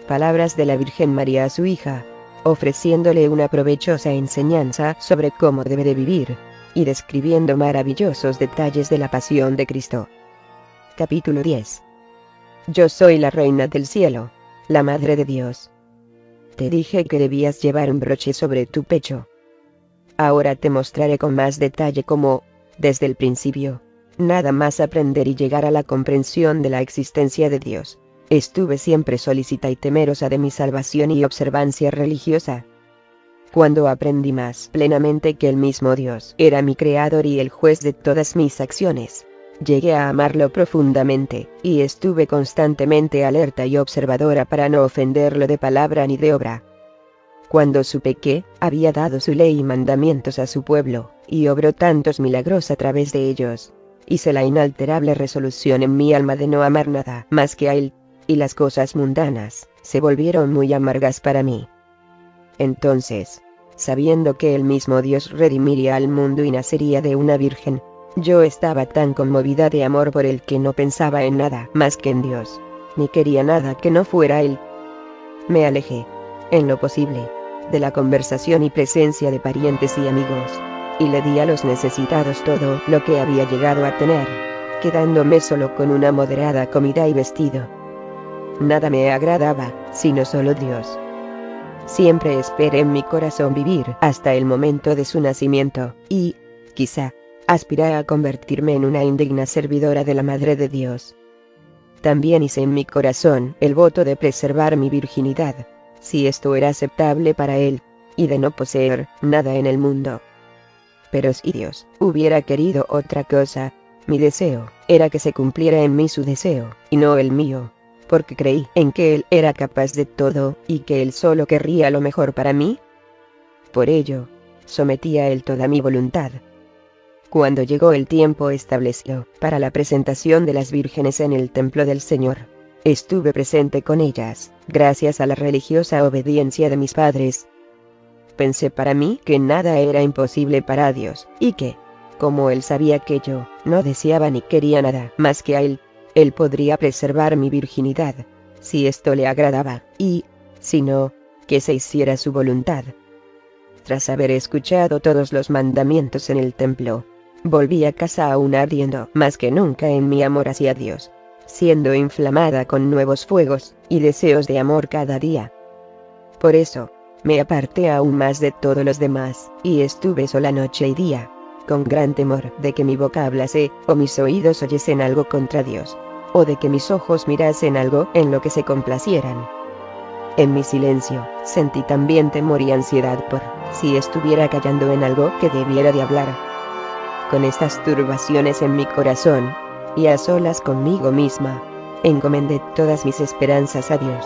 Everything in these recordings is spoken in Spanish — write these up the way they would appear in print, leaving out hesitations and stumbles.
palabras de la Virgen María a su hija, ofreciéndole una provechosa enseñanza sobre cómo debe de vivir, y describiendo maravillosos detalles de la pasión de Cristo. Capítulo 10. Yo soy la Reina del Cielo, la Madre de Dios. Te dije que debías llevar un broche sobre tu pecho. Ahora te mostraré con más detalle cómo, desde el principio, nada más aprender y llegar a la comprensión de la existencia de Dios, estuve siempre solícita y temerosa de mi salvación y observancia religiosa. Cuando aprendí más plenamente que el mismo Dios era mi creador y el juez de todas mis acciones, llegué a amarlo profundamente, y estuve constantemente alerta y observadora para no ofenderlo de palabra ni de obra. Cuando supe que había dado su ley y mandamientos a su pueblo, y obró tantos milagros a través de ellos, hice la inalterable resolución en mi alma de no amar nada más que a Él, y las cosas mundanas se volvieron muy amargas para mí. Entonces, sabiendo que el mismo Dios redimiría al mundo y nacería de una virgen, yo estaba tan conmovida de amor por Él que no pensaba en nada más que en Dios, ni quería nada que no fuera Él. Me alejé, en lo posible, de la conversación y presencia de parientes y amigos, y le di a los necesitados todo lo que había llegado a tener, quedándome solo con una moderada comida y vestido. Nada me agradaba, sino solo Dios. Siempre esperé en mi corazón vivir hasta el momento de su nacimiento, y, quizá, aspiré a convertirme en una indigna servidora de la Madre de Dios. También hice en mi corazón el voto de preservar mi virginidad, si esto era aceptable para Él, y de no poseer nada en el mundo. Pero si Dios hubiera querido otra cosa, mi deseo era que se cumpliera en mí su deseo, y no el mío, porque creí en que Él era capaz de todo, y que Él solo querría lo mejor para mí. Por ello, sometí a Él toda mi voluntad. Cuando llegó el tiempo establecido para la presentación de las vírgenes en el templo del Señor, estuve presente con ellas, gracias a la religiosa obediencia de mis padres. Pensé para mí que nada era imposible para Dios, y que, como Él sabía que yo no deseaba ni quería nada más que a Él, Él podría preservar mi virginidad, si esto le agradaba, y, si no, que se hiciera su voluntad. Tras haber escuchado todos los mandamientos en el templo, volví a casa aún ardiendo más que nunca en mi amor hacia Dios, siendo inflamada con nuevos fuegos y deseos de amor cada día. Por eso, me aparté aún más de todos los demás, y estuve sola noche y día, con gran temor de que mi boca hablase, o mis oídos oyesen algo contra Dios, o de que mis ojos mirasen algo en lo que se complacieran. En mi silencio, sentí también temor y ansiedad por si estuviera callando en algo que debiera de hablar. Con estas turbaciones en mi corazón, y a solas conmigo misma, encomendé todas mis esperanzas a Dios.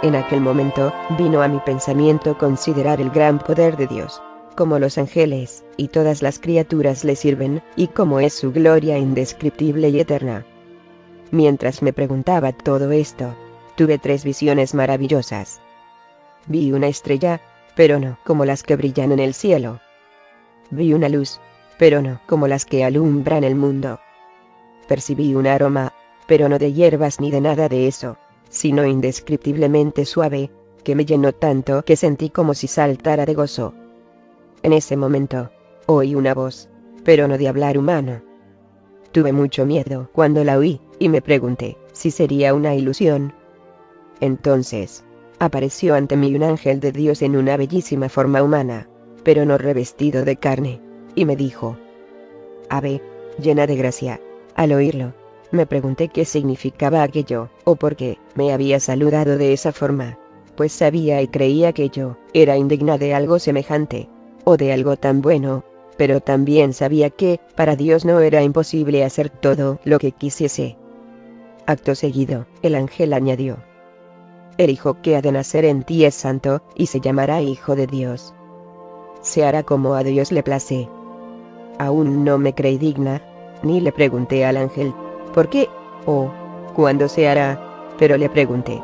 En aquel momento, vino a mi pensamiento considerar el gran poder de Dios, cómo los ángeles y todas las criaturas le sirven, y cómo es su gloria indescriptible y eterna. Mientras me preguntaba todo esto, tuve 3 visiones maravillosas. Vi una estrella, pero no como las que brillan en el cielo. Vi una luz, pero no como las que alumbran el mundo. Percibí un aroma, pero no de hierbas ni de nada de eso, sino indescriptiblemente suave, que me llenó tanto que sentí como si saltara de gozo. En ese momento, oí una voz, pero no de hablar humano. Tuve mucho miedo cuando la oí, y me pregunté si sería una ilusión. Entonces, apareció ante mí un ángel de Dios en una bellísima forma humana, pero no revestido de carne, y me dijo: Ave, llena de gracia. Al oírlo, me pregunté qué significaba aquello, o por qué me había saludado de esa forma, pues sabía y creía que yo era indigna de algo semejante, o de algo tan bueno, pero también sabía que, para Dios no era imposible hacer todo lo que quisiese. Acto seguido, el ángel añadió: El hijo que ha de nacer en ti es santo, y se llamará Hijo de Dios. Se hará como a Dios le place. Aún no me creí digna, ni le pregunté al ángel, ¿por qué? O, ¿cuándo se hará? Pero le pregunté: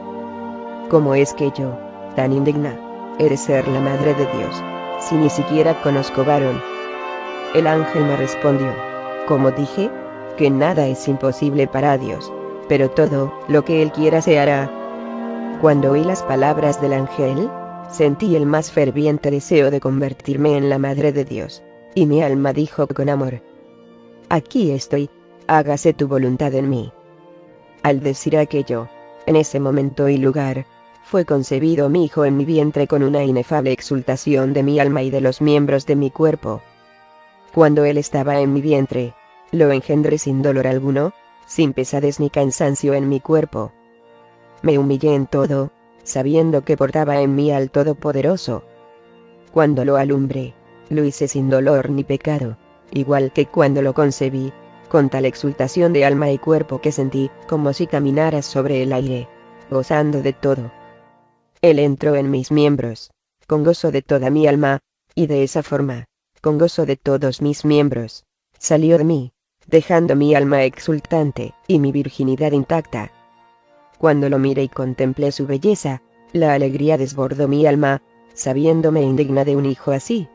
¿Cómo es que yo, tan indigna, he de ser la madre de Dios, si ni siquiera conozco varón? El ángel me respondió: Como dije, que nada es imposible para Dios, pero todo lo que Él quiera se hará. Cuando oí las palabras del ángel, sentí el más ferviente deseo de convertirme en la Madre de Dios, y mi alma dijo con amor: aquí estoy, hágase tu voluntad en mí. Al decir aquello, en ese momento y lugar, fue concebido mi hijo en mi vientre con una inefable exultación de mi alma y de los miembros de mi cuerpo. Cuando él estaba en mi vientre, lo engendré sin dolor alguno, sin pesadez ni cansancio en mi cuerpo. Me humillé en todo, sabiendo que portaba en mí al Todopoderoso. Cuando lo alumbré, lo hice sin dolor ni pecado, igual que cuando lo concebí, con tal exultación de alma y cuerpo que sentí como si caminara sobre el aire, gozando de todo. Él entró en mis miembros, con gozo de toda mi alma, y de esa forma, con gozo de todos mis miembros, salió de mí, dejando mi alma exultante, y mi virginidad intacta. Cuando lo miré y contemplé su belleza, la alegría desbordó mi alma, sabiéndome indigna de un hijo así.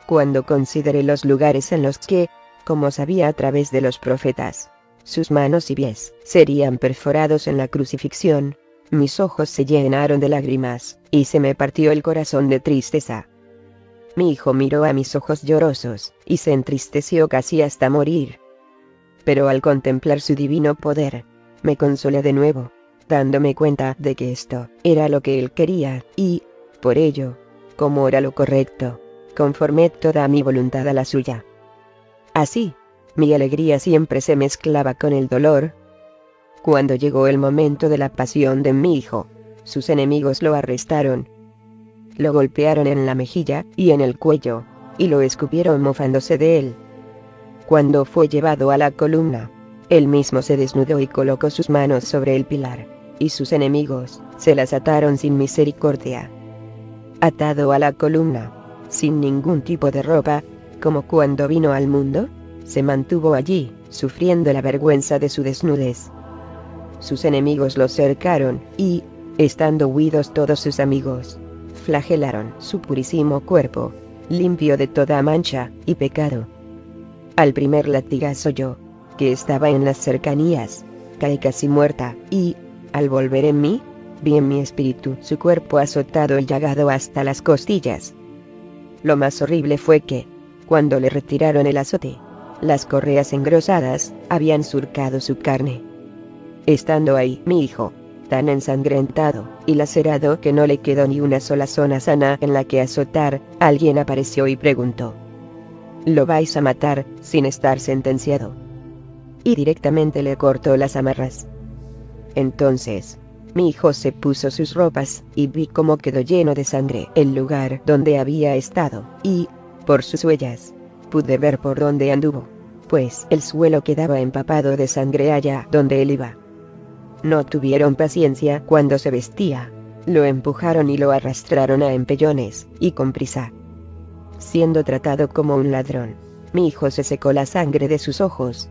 Cuando consideré los lugares en los que, como sabía a través de los profetas, sus manos y pies serían perforados en la crucifixión, mis ojos se llenaron de lágrimas, y se me partió el corazón de tristeza. Mi hijo miró a mis ojos llorosos, y se entristeció casi hasta morir. Pero al contemplar su divino poder, me consolé de nuevo, dándome cuenta de que esto era lo que él quería, y, por ello, como era lo correcto, conformé toda mi voluntad a la suya. Así, mi alegría siempre se mezclaba con el dolor. Cuando llegó el momento de la pasión de mi hijo, sus enemigos lo arrestaron. Lo golpearon en la mejilla y en el cuello, y lo escupieron mofándose de él. Cuando fue llevado a la columna, él mismo se desnudó y colocó sus manos sobre el pilar, y sus enemigos se las ataron sin misericordia. Atado a la columna, sin ningún tipo de ropa, como cuando vino al mundo, se mantuvo allí, sufriendo la vergüenza de su desnudez. Sus enemigos lo cercaron, y, estando huidos todos sus amigos, flagelaron su purísimo cuerpo, limpio de toda mancha y pecado. Al primer latigazo yo, que estaba en las cercanías, caí casi muerta, y, al volver en mí, vi en mi espíritu su cuerpo azotado y llagado hasta las costillas. Lo más horrible fue que, cuando le retiraron el azote, las correas engrosadas habían surcado su carne. Estando ahí mi hijo, tan ensangrentado y lacerado que no le quedó ni una sola zona sana en la que azotar, alguien apareció y preguntó: «¿Lo vais a matar sin estar sentenciado?». Y directamente le cortó las amarras. Entonces, mi hijo se puso sus ropas, y vi cómo quedó lleno de sangre el lugar donde había estado, y, por sus huellas, pude ver por dónde anduvo, pues el suelo quedaba empapado de sangre allá donde él iba. No tuvieron paciencia cuando se vestía, lo empujaron y lo arrastraron a empellones, y con prisa. Siendo tratado como un ladrón, mi hijo se secó la sangre de sus ojos.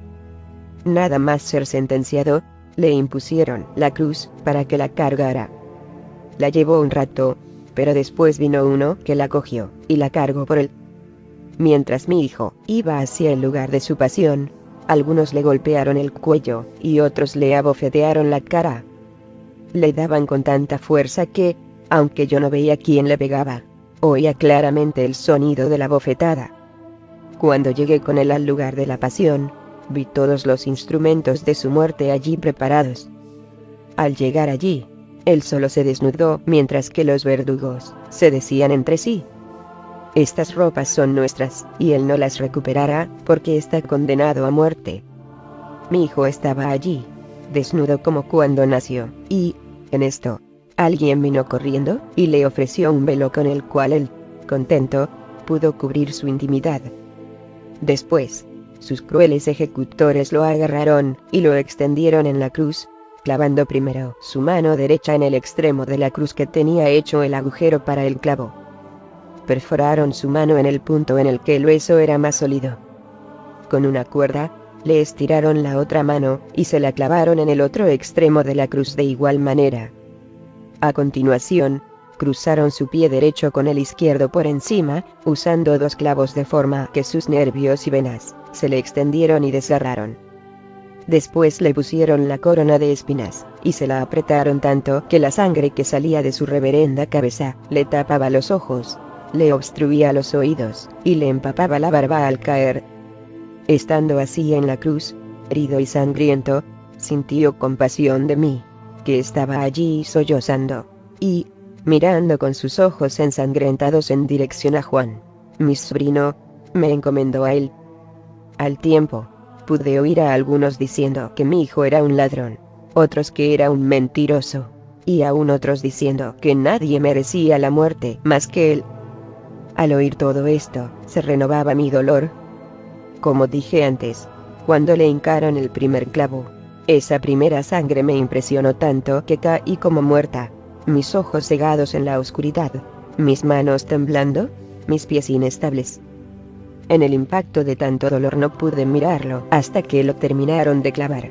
Nada más ser sentenciado, le impusieron la cruz para que la cargara. La llevó un rato, pero después vino uno que la cogió, y la cargó por él. Mientras mi hijo iba hacia el lugar de su pasión, algunos le golpearon el cuello, y otros le abofetearon la cara. Le daban con tanta fuerza que, aunque yo no veía quién le pegaba, oía claramente el sonido de la bofetada. Cuando llegué con él al lugar de la pasión, vi todos los instrumentos de su muerte allí preparados. Al llegar allí, él solo se desnudó, mientras que los verdugos se decían entre sí: «Estas ropas son nuestras, y él no las recuperará, porque está condenado a muerte». Mi hijo estaba allí, desnudo como cuando nació, y, en esto, alguien vino corriendo, y le ofreció un velo con el cual él, contento, pudo cubrir su intimidad. Después, sus crueles ejecutores lo agarraron, y lo extendieron en la cruz, clavando primero su mano derecha en el extremo de la cruz que tenía hecho el agujero para el clavo. Perforaron su mano en el punto en el que el hueso era más sólido. Con una cuerda, le estiraron la otra mano, y se la clavaron en el otro extremo de la cruz de igual manera. A continuación, cruzaron su pie derecho con el izquierdo por encima, usando 2 clavos de forma que sus nervios y venas se le extendieron y desgarraron. Después le pusieron la corona de espinas, y se la apretaron tanto que la sangre que salía de su reverenda cabeza le tapaba los ojos, le obstruía los oídos, y le empapaba la barba al caer. Estando así en la cruz, herido y sangriento, sintió compasión de mí, que estaba allí sollozando, y, mirando con sus ojos ensangrentados en dirección a Juan, mi sobrino, me encomendó a él. Al tiempo, pude oír a algunos diciendo que mi hijo era un ladrón, otros que era un mentiroso, y aún otros diciendo que nadie merecía la muerte más que él. Al oír todo esto, se renovaba mi dolor. Como dije antes, cuando le hincaron el primer clavo, esa primera sangre me impresionó tanto que caí como muerta, mis ojos cegados en la oscuridad, mis manos temblando, mis pies inestables. En el impacto de tanto dolor no pude mirarlo hasta que lo terminaron de clavar.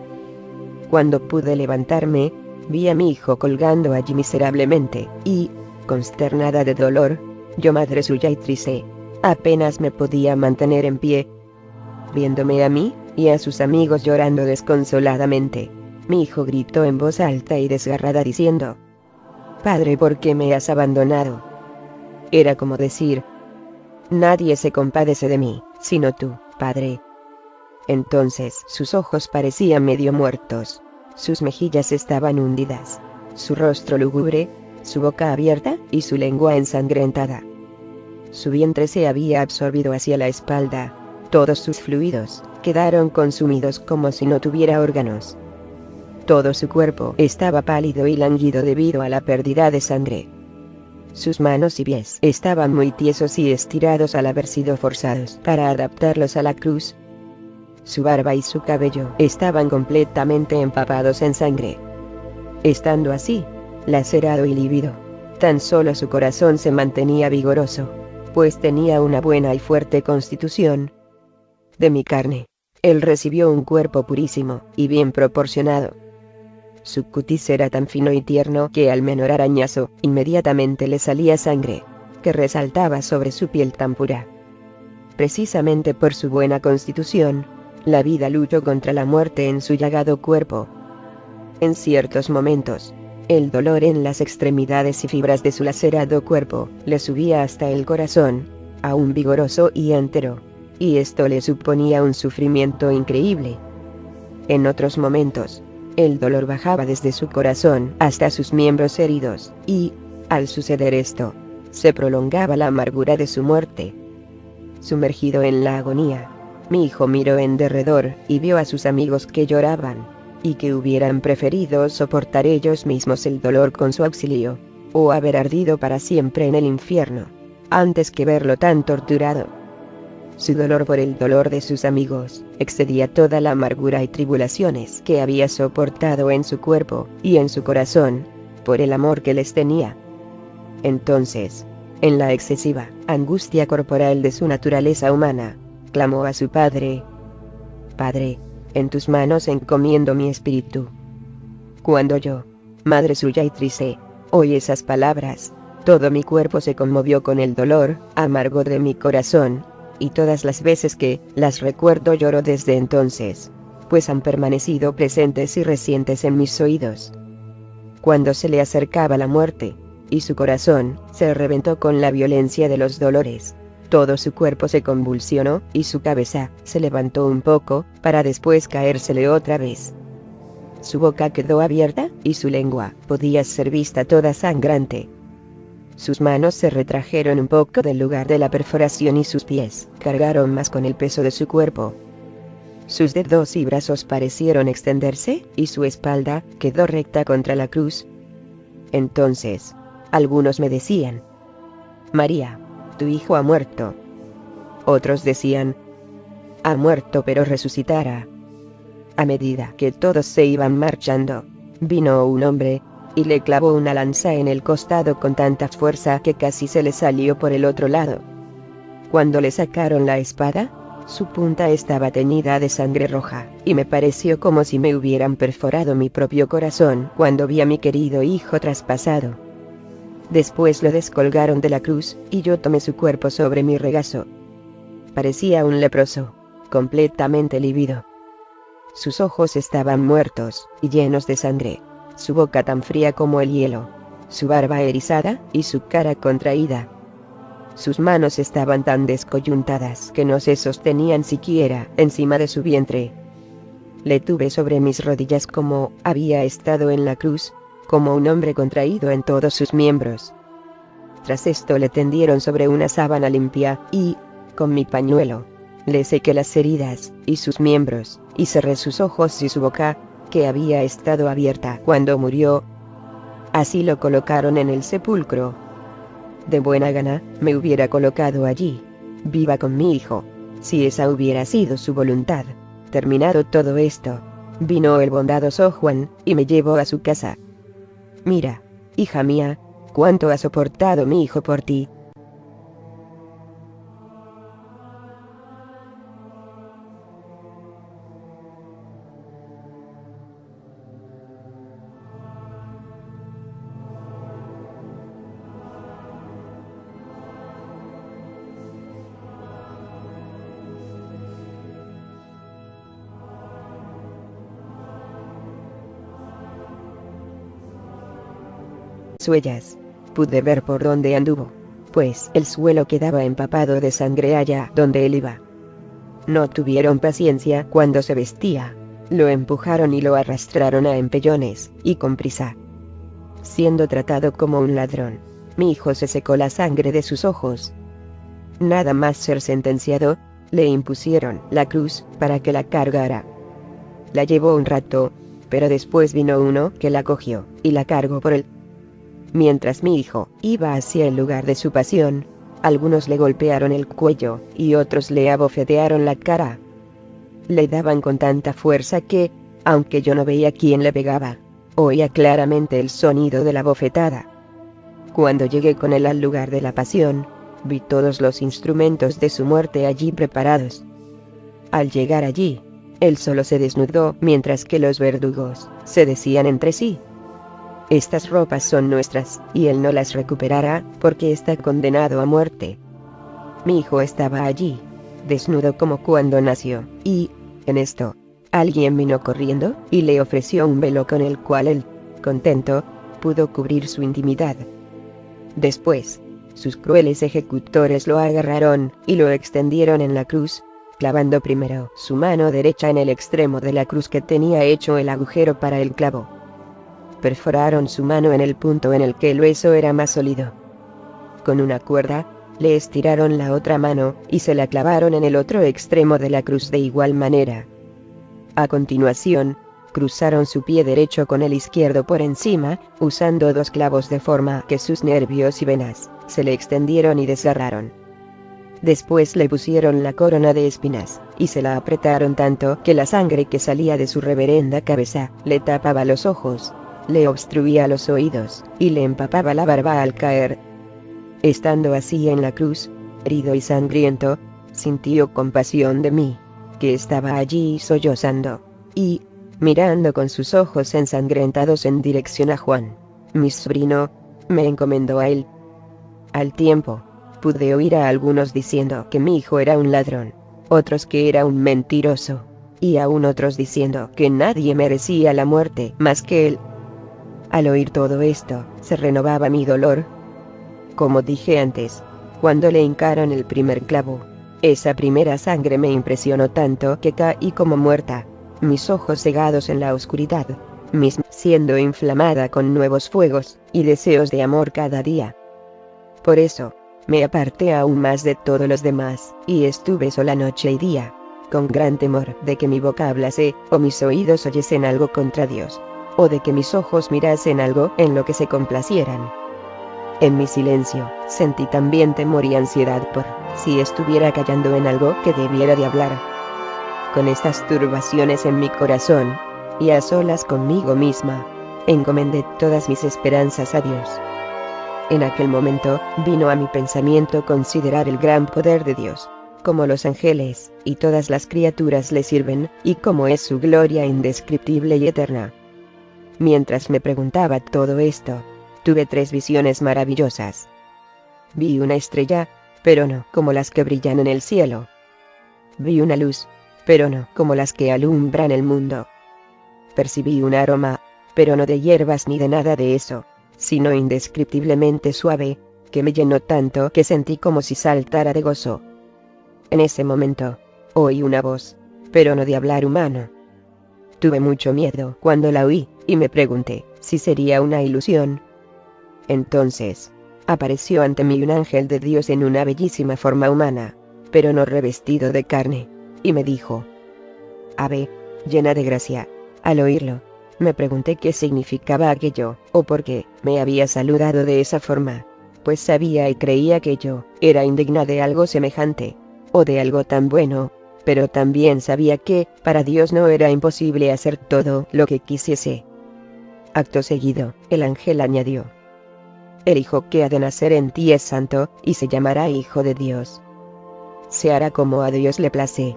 Cuando pude levantarme, vi a mi hijo colgando allí miserablemente, y, consternada de dolor, yo madre suya y triste, apenas me podía mantener en pie. Viéndome a mí, y a sus amigos llorando desconsoladamente, mi hijo gritó en voz alta y desgarrada diciendo: «Padre, ¿por qué me has abandonado?». Era como decir: «Nadie se compadece de mí, sino tú, Padre». Entonces sus ojos parecían medio muertos, sus mejillas estaban hundidas, su rostro lúgubre, su boca abierta y su lengua ensangrentada. Su vientre se había absorbido hacia la espalda, todos sus fluidos quedaron consumidos como si no tuviera órganos. Todo su cuerpo estaba pálido y lánguido debido a la pérdida de sangre. Sus manos y pies estaban muy tiesos y estirados al haber sido forzados para adaptarlos a la cruz. Su barba y su cabello estaban completamente empapados en sangre. Estando así, lacerado y lívido, tan solo su corazón se mantenía vigoroso, pues tenía una buena y fuerte constitución. De mi carne, él recibió un cuerpo purísimo y bien proporcionado. Su cutis era tan fino y tierno que al menor arañazo, inmediatamente le salía sangre, que resaltaba sobre su piel tan pura. Precisamente por su buena constitución, la vida luchó contra la muerte en su llagado cuerpo. En ciertos momentos, el dolor en las extremidades y fibras de su lacerado cuerpo le subía hasta el corazón, aún vigoroso y entero, y esto le suponía un sufrimiento increíble. En otros momentos, el dolor bajaba desde su corazón hasta sus miembros heridos, y, al suceder esto, se prolongaba la amargura de su muerte. Sumergido en la agonía, mi hijo miró en derredor y vio a sus amigos que lloraban, y que hubieran preferido soportar ellos mismos el dolor con su auxilio, o haber ardido para siempre en el infierno, antes que verlo tan torturado. Su dolor por el dolor de sus amigos excedía toda la amargura y tribulaciones que había soportado en su cuerpo y en su corazón, por el amor que les tenía. Entonces, en la excesiva angustia corporal de su naturaleza humana, clamó a su padre: «Padre, en tus manos encomiendo mi espíritu». Cuando yo, madre suya y triste, oí esas palabras, todo mi cuerpo se conmovió con el dolor amargo de mi corazón, y todas las veces que las recuerdo lloro desde entonces, pues han permanecido presentes y recientes en mis oídos. Cuando se le acercaba la muerte, y su corazón se reventó con la violencia de los dolores, todo su cuerpo se convulsionó y su cabeza se levantó un poco, para después caérsele otra vez. Su boca quedó abierta y su lengua podía ser vista toda sangrante. Sus manos se retrajeron un poco del lugar de la perforación y sus pies cargaron más con el peso de su cuerpo. Sus dedos y brazos parecieron extenderse y su espalda quedó recta contra la cruz. Entonces, algunos me decían: «María, tu hijo ha muerto». Otros decían: «Ha muerto pero resucitará». A medida que todos se iban marchando, vino un hombre y le clavó una lanza en el costado con tanta fuerza que casi se le salió por el otro lado. Cuando le sacaron la espada, su punta estaba teñida de sangre roja, y me pareció como si me hubieran perforado mi propio corazón cuando vi a mi querido hijo traspasado. Después lo descolgaron de la cruz, y yo tomé su cuerpo sobre mi regazo. Parecía un leproso, completamente lívido. Sus ojos estaban muertos y llenos de sangre, su boca tan fría como el hielo, su barba erizada y su cara contraída. Sus manos estaban tan descoyuntadas que no se sostenían siquiera encima de su vientre. Le tuve sobre mis rodillas como había estado en la cruz, como un hombre contraído en todos sus miembros. Tras esto le tendieron sobre una sábana limpia y, con mi pañuelo, le sequé las heridas y sus miembros, y cerré sus ojos y su boca, que había estado abierta cuando murió. Así lo colocaron en el sepulcro. De buena gana, me hubiera colocado allí, viva con mi hijo, si esa hubiera sido su voluntad. Terminado todo esto, vino el bondadoso Juan, y me llevó a su casa. Mira, hija mía, cuánto ha soportado mi hijo por ti. Huellas. Pude ver por dónde anduvo, pues el suelo quedaba empapado de sangre allá donde él iba. No tuvieron paciencia cuando se vestía, lo empujaron y lo arrastraron a empellones, y con prisa. Siendo tratado como un ladrón, mi hijo se secó la sangre de sus ojos. Nada más ser sentenciado, le impusieron la cruz para que la cargara. La llevó un rato, pero después vino uno que la cogió, y la cargó por él. Mientras mi hijo iba hacia el lugar de su pasión, algunos le golpearon el cuello, y otros le abofetearon la cara. Le daban con tanta fuerza que, aunque yo no veía quién le pegaba, oía claramente el sonido de la bofetada. Cuando llegué con él al lugar de la pasión, vi todos los instrumentos de su muerte allí preparados. Al llegar allí, él solo se desnudó, mientras que los verdugos se decían entre sí: estas ropas son nuestras, y él no las recuperará, porque está condenado a muerte. Mi hijo estaba allí, desnudo como cuando nació, y, en esto, alguien vino corriendo, y le ofreció un velo con el cual él, contento, pudo cubrir su intimidad. Después, sus crueles ejecutores lo agarraron, y lo extendieron en la cruz, clavando primero su mano derecha en el extremo de la cruz que tenía hecho el agujero para el clavo. Perforaron su mano en el punto en el que el hueso era más sólido. Con una cuerda, le estiraron la otra mano, y se la clavaron en el otro extremo de la cruz de igual manera. A continuación, cruzaron su pie derecho con el izquierdo por encima, usando 2 clavos de forma que sus nervios y venas se le extendieron y desgarraron. Después le pusieron la corona de espinas, y se la apretaron tanto que la sangre que salía de su reverenda cabeza le tapaba los ojos, le obstruía los oídos, y le empapaba la barba al caer. Estando así en la cruz, herido y sangriento, sintió compasión de mí, que estaba allí sollozando, y, mirando con sus ojos ensangrentados en dirección a Juan, mi sobrino, me encomendó a él. Al tiempo, pude oír a algunos diciendo que mi hijo era un ladrón, otros que era un mentiroso, y aún otros diciendo que nadie merecía la muerte más que él. Al oír todo esto, se renovaba mi dolor. Como dije antes, cuando le hincaron el primer clavo, esa primera sangre me impresionó tanto que caí como muerta, mis ojos cegados en la oscuridad, misma siendo inflamada con nuevos fuegos y deseos de amor cada día. Por eso, me aparté aún más de todos los demás, y estuve sola noche y día, con gran temor de que mi boca hablase, o mis oídos oyesen algo contra Dios, o de que mis ojos mirasen algo en lo que se complacieran. En mi silencio, sentí también temor y ansiedad por si estuviera callando en algo que debiera de hablar. Con estas turbaciones en mi corazón, y a solas conmigo misma, encomendé todas mis esperanzas a Dios. En aquel momento, vino a mi pensamiento considerar el gran poder de Dios, como los ángeles y todas las criaturas le sirven, y cómo es su gloria indescriptible y eterna. Mientras me preguntaba todo esto, tuve 3 visiones maravillosas. Vi una estrella, pero no como las que brillan en el cielo. Vi una luz, pero no como las que alumbran el mundo. Percibí un aroma, pero no de hierbas ni de nada de eso, sino indescriptiblemente suave, que me llenó tanto que sentí como si saltara de gozo. En ese momento, oí una voz, pero no de hablar humano. Tuve mucho miedo cuando la oí, y me pregunté si sería una ilusión. Entonces, apareció ante mí un ángel de Dios en una bellísima forma humana, pero no revestido de carne, y me dijo: Ave, llena de gracia. Al oírlo, me pregunté qué significaba aquello, o por qué me había saludado de esa forma, pues sabía y creía que yo era indigna de algo semejante, o de algo tan bueno, pero también sabía que, para Dios no era imposible hacer todo lo que quisiese. Acto seguido, el ángel añadió: El hijo que ha de nacer en ti es santo, y se llamará Hijo de Dios. Se hará como a Dios le place.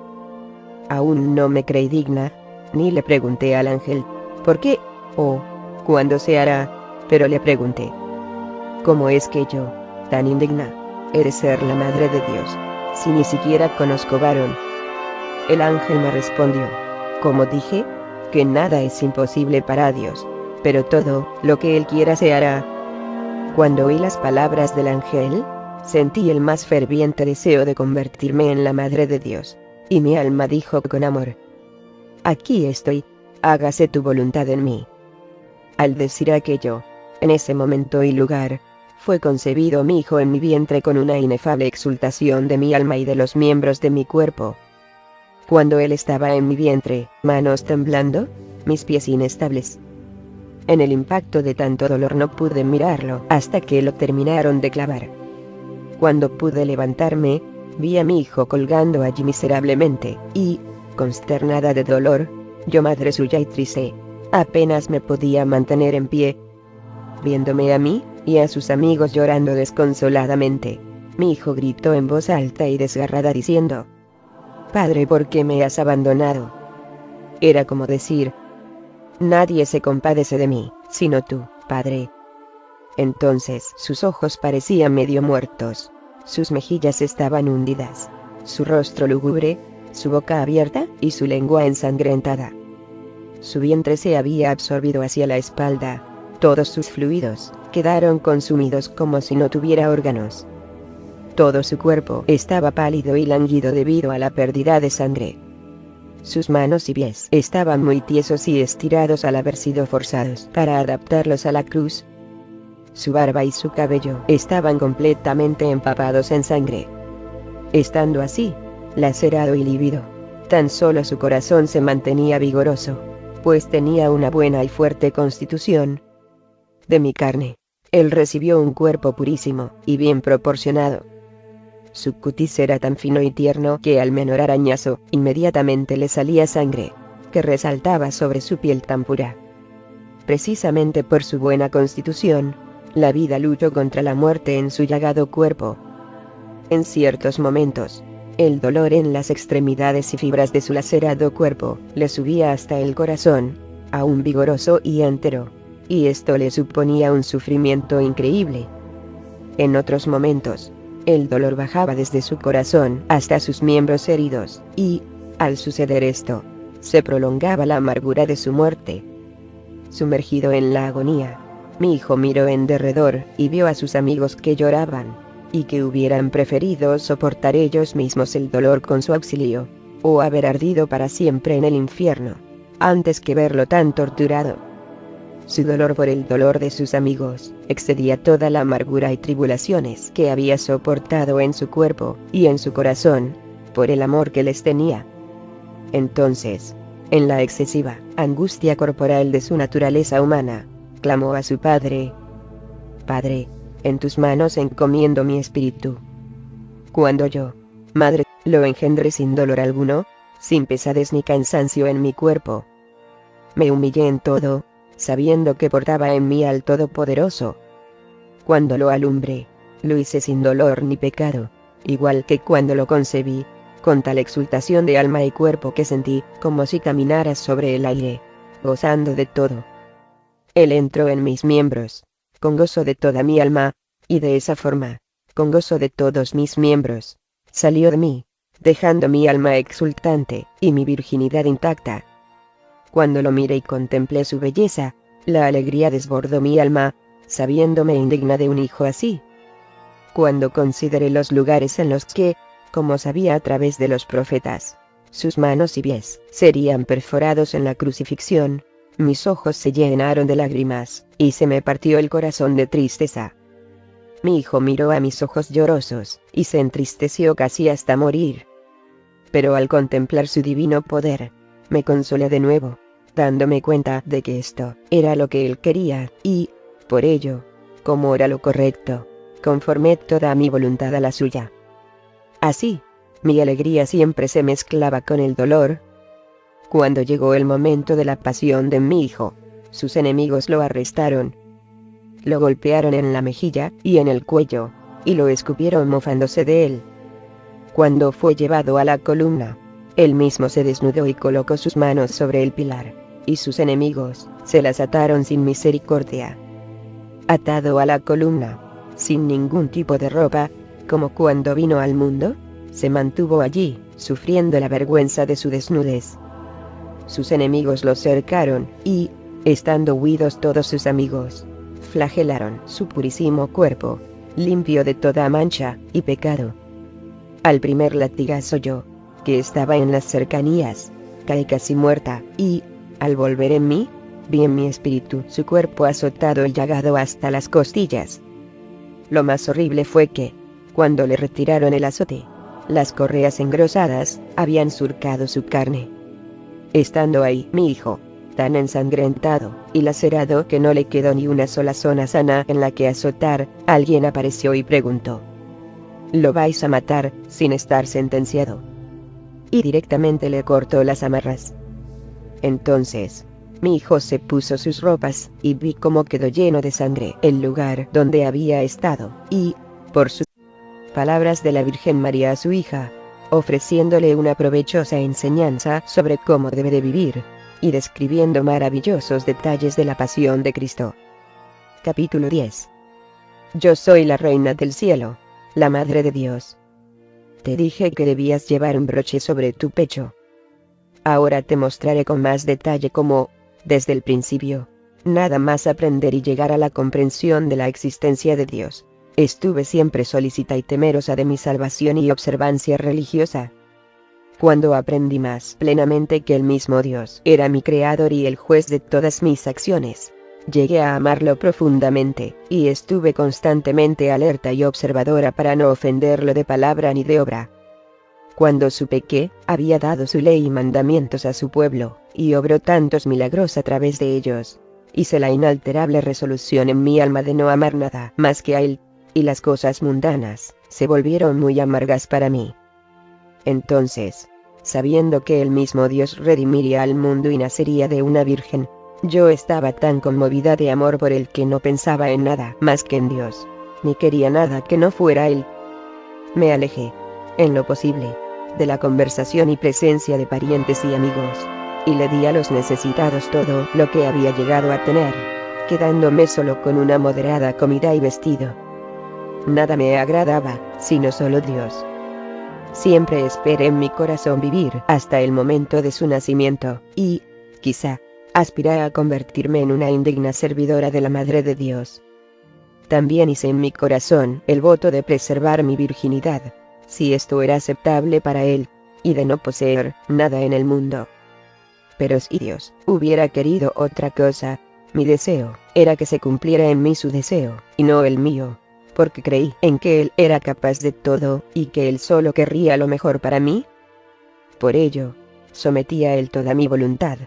Aún no me creí digna, ni le pregunté al ángel, ¿por qué? O, ¿cuándo se hará? Pero le pregunté: ¿Cómo es que yo, tan indigna, he de ser la madre de Dios, si ni siquiera conozco varón? El ángel me respondió: Como dije, que nada es imposible para Dios, pero todo lo que Él quiera se hará. Cuando oí las palabras del ángel, sentí el más ferviente deseo de convertirme en la madre de Dios, y mi alma dijo con amor: Aquí estoy, hágase tu voluntad en mí. Al decir aquello, en ese momento y lugar, fue concebido mi hijo en mi vientre con una inefable exultación de mi alma y de los miembros de mi cuerpo. Cuando él estaba en mi vientre, manos temblando, mis pies inestables. En el impacto de tanto dolor no pude mirarlo hasta que lo terminaron de clavar. Cuando pude levantarme, vi a mi hijo colgando allí miserablemente, y, consternada de dolor, yo madre suya y triste, apenas me podía mantener en pie. Viéndome a mí, y a sus amigos llorando desconsoladamente, mi hijo gritó en voz alta y desgarrada diciendo: Padre, ¿por qué me has abandonado? Era como decir: Nadie se compadece de mí, sino tú, Padre. Entonces sus ojos parecían medio muertos, sus mejillas estaban hundidas, su rostro lúgubre, su boca abierta y su lengua ensangrentada. Su vientre se había absorbido hacia la espalda, todos sus fluidos quedaron consumidos como si no tuviera órganos. Todo su cuerpo estaba pálido y lánguido debido a la pérdida de sangre. Sus manos y pies estaban muy tiesos y estirados al haber sido forzados para adaptarlos a la cruz. Su barba y su cabello estaban completamente empapados en sangre. Estando así, lacerado y lívido, tan solo su corazón se mantenía vigoroso, pues tenía una buena y fuerte constitución. De mi carne, él recibió un cuerpo purísimo y bien proporcionado. Su cutis era tan fino y tierno que al menor arañazo, inmediatamente le salía sangre, que resaltaba sobre su piel tan pura. Precisamente por su buena constitución, la vida luchó contra la muerte en su llagado cuerpo. En ciertos momentos, el dolor en las extremidades y fibras de su lacerado cuerpo le subía hasta el corazón, aún vigoroso y entero, y esto le suponía un sufrimiento increíble. En otros momentos, el dolor bajaba desde su corazón hasta sus miembros heridos, y, al suceder esto, se prolongaba la amargura de su muerte. Sumergido en la agonía, mi hijo miró en derredor y vio a sus amigos que lloraban, y que hubieran preferido soportar ellos mismos el dolor con su auxilio, o haber ardido para siempre en el infierno, antes que verlo tan torturado. Su dolor por el dolor de sus amigos excedía toda la amargura y tribulaciones que había soportado en su cuerpo y en su corazón, por el amor que les tenía. Entonces, en la excesiva angustia corporal de su naturaleza humana, clamó a su padre: Padre, en tus manos encomiendo mi espíritu. Cuando yo, madre, lo engendré sin dolor alguno, sin pesadez ni cansancio en mi cuerpo. Me humillé en todo, sabiendo que portaba en mí al Todopoderoso. Cuando lo alumbré, lo hice sin dolor ni pecado, igual que cuando lo concebí, con tal exultación de alma y cuerpo que sentí como si caminara sobre el aire, gozando de todo. Él entró en mis miembros, con gozo de toda mi alma, y de esa forma, con gozo de todos mis miembros, salió de mí, dejando mi alma exultante, y mi virginidad intacta. Cuando lo miré y contemplé su belleza, la alegría desbordó mi alma, sabiéndome indigna de un hijo así. Cuando consideré los lugares en los que, como sabía a través de los profetas, sus manos y pies serían perforados en la crucifixión, mis ojos se llenaron de lágrimas, y se me partió el corazón de tristeza. Mi hijo miró a mis ojos llorosos, y se entristeció casi hasta morir. Pero al contemplar su divino poder, me consolé de nuevo, dándome cuenta de que esto era lo que él quería, y, por ello, como era lo correcto, conformé toda mi voluntad a la suya. Así, mi alegría siempre se mezclaba con el dolor. Cuando llegó el momento de la pasión de mi hijo, sus enemigos lo arrestaron. Lo golpearon en la mejilla y en el cuello, y lo escupieron mofándose de él. Cuando fue llevado a la columna, él mismo se desnudó y colocó sus manos sobre el pilar, y sus enemigos se las ataron sin misericordia. Atado a la columna, sin ningún tipo de ropa, como cuando vino al mundo, se mantuvo allí, sufriendo la vergüenza de su desnudez. Sus enemigos lo cercaron, y, estando huidos todos sus amigos, flagelaron su purísimo cuerpo, limpio de toda mancha y pecado. Al primer latigazo yo, que estaba en las cercanías, caí casi muerta, y, al volver en mí, vi en mi espíritu su cuerpo azotado y llagado hasta las costillas. Lo más horrible fue que, cuando le retiraron el azote, las correas engrosadas habían surcado su carne. Estando ahí mi hijo, tan ensangrentado y lacerado que no le quedó ni una sola zona sana en la que azotar, alguien apareció y preguntó: «¿Lo vais a matar sin estar sentenciado?». Y directamente le cortó las amarras. Entonces, mi hijo se puso sus ropas, y vi cómo quedó lleno de sangre el lugar donde había estado, y, por sus palabras de la Virgen María a su hija, ofreciéndole una provechosa enseñanza sobre cómo debe de vivir, y describiendo maravillosos detalles de la pasión de Cristo. Capítulo 10. Yo soy la Reina del Cielo, la Madre de Dios. Te dije que debías llevar un broche sobre tu pecho. Ahora te mostraré con más detalle cómo, desde el principio, nada más aprender y llegar a la comprensión de la existencia de Dios, estuve siempre solícita y temerosa de mi salvación y observancia religiosa. Cuando aprendí más plenamente que el mismo Dios era mi creador y el juez de todas mis acciones, llegué a amarlo profundamente, y estuve constantemente alerta y observadora para no ofenderlo de palabra ni de obra. Cuando supe que había dado su ley y mandamientos a su pueblo, y obró tantos milagros a través de ellos, hice la inalterable resolución en mi alma de no amar nada más que a él, y las cosas mundanas se volvieron muy amargas para mí. Entonces, sabiendo que el mismo Dios redimiría al mundo y nacería de una virgen, yo estaba tan conmovida de amor por él que no pensaba en nada más que en Dios, ni quería nada que no fuera él. Me alejé, en lo posible, de la conversación y presencia de parientes y amigos, y le di a los necesitados todo lo que había llegado a tener, quedándome solo con una moderada comida y vestido. Nada me agradaba, sino solo Dios. Siempre esperé en mi corazón vivir hasta el momento de su nacimiento, y, quizá, aspiré a convertirme en una indigna servidora de la Madre de Dios. También hice en mi corazón el voto de preservar mi virginidad, si esto era aceptable para él, y de no poseer nada en el mundo. Pero si Dios hubiera querido otra cosa, mi deseo era que se cumpliera en mí su deseo, y no el mío, porque creí en que él era capaz de todo, y que él solo querría lo mejor para mí. Por ello, sometí a él toda mi voluntad.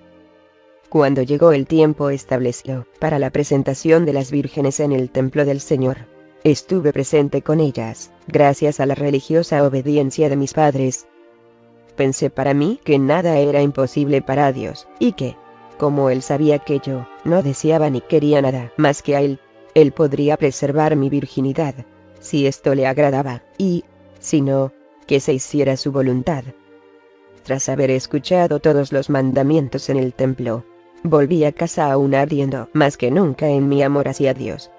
Cuando llegó el tiempo establecido para la presentación de las vírgenes en el templo del Señor, estuve presente con ellas, gracias a la religiosa obediencia de mis padres. Pensé para mí que nada era imposible para Dios, y que, como él sabía que yo no deseaba ni quería nada más que a él podría preservar mi virginidad, si esto le agradaba, y, si no, que se hiciera su voluntad. Tras haber escuchado todos los mandamientos en el templo, volví a casa aún ardiendo más que nunca en mi amor hacia Dios.